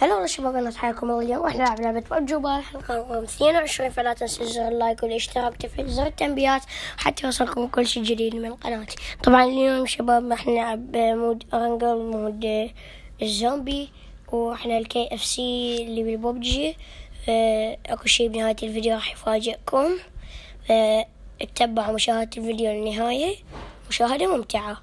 هلا والله شباب، انا حياكم الله. اليوم راح نلعب لعبة ببجوبة الحلقة رقم 22. فلا تنسوا زر اللايك والاشتراك وتفعيل زر التنبيهات حتى يوصلكم كل شيء جديد من قناتي. طبعا اليوم شباب راح نلعب مود أرنجل، مود الزومبي، واحنا الكي اف سي اللي بالببجي. اكو شيء بنهاية الفيديو راح يفاجئكم، اتبعوا مشاهدة الفيديو للنهاية، مشاهدة ممتعة.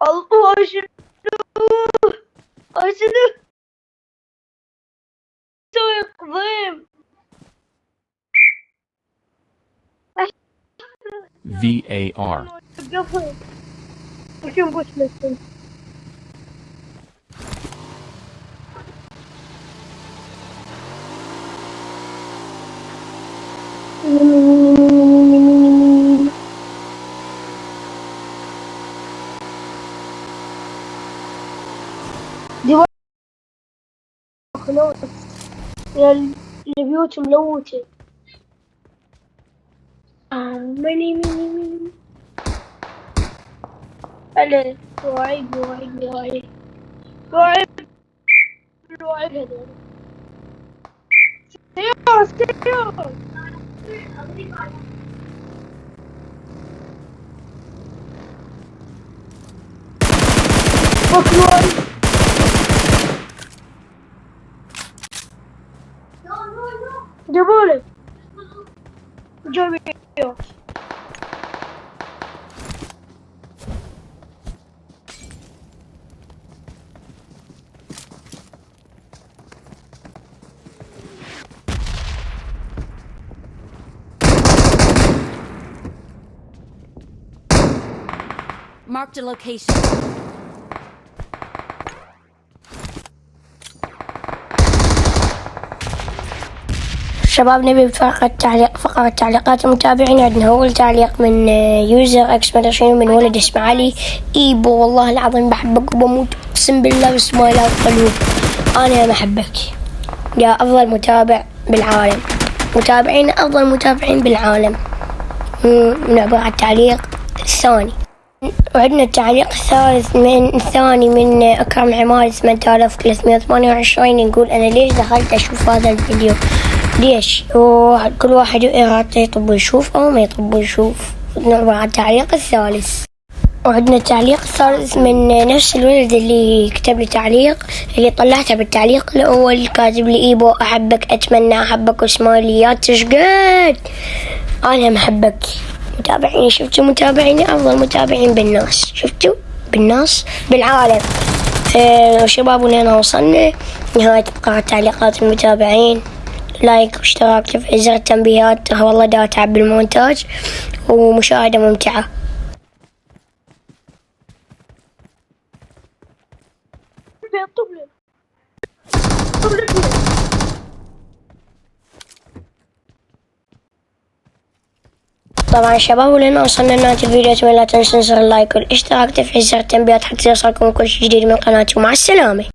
الله شنو سوي قضيم VAR. قفل وشو بوش لسه دي خلاص يا البيوت ملوتة. مني هلا واعيب هذول سيارة فكلوا جابولك جابي Marked a location. شباب نبي فقرة تعليقات المتابعين. عندنا أول تعليق من يوزر اكس مدري شنو، من ولد اسمه علي. ايبو والله العظيم بحبك وبموت، اقسم بالله بس ما لا قلوب. انا بحبك يا افضل متابع بالعالم، متابعين افضل متابعين بالعالم. نعبر على التعليق الثاني. وعندنا التعليق الثاني من أكرم عماد 8328، يقول أنا ليش دخلت أشوف هذا الفيديو؟ ليش؟ وكل واحد إرادته يطب يشوف أو ما يطب يشوف. نعبر على التعليق الثالث. وعندنا التعليق الثالث من نفس الولد اللي كتب لي تعليق، اللي طلعته بالتعليق الأول، كاتب لي إيبو أحبك، أتمنى أحبك، وسمايليات تشقد. أنا محبك متابعين، شفتوا متابعيني أفضل متابعين بالناس، شفتوا بالناس بالعالم. شباب ولينا وصلنا نهاية فقرة تعليقات المتابعين. لايك واشتراك تفعيل زر التنبيهات، والله دا أتعب بالمونتاج، ومشاهدة ممتعة. طبعا شباب ولنا وصلنا لنهاية الفيديو، اتمنى لا تنسوا زر اللايك والاشتراك وتفعيل زر التنبيهات حتى يوصلكم كل شيء جديد من قناتي. ومع السلامة.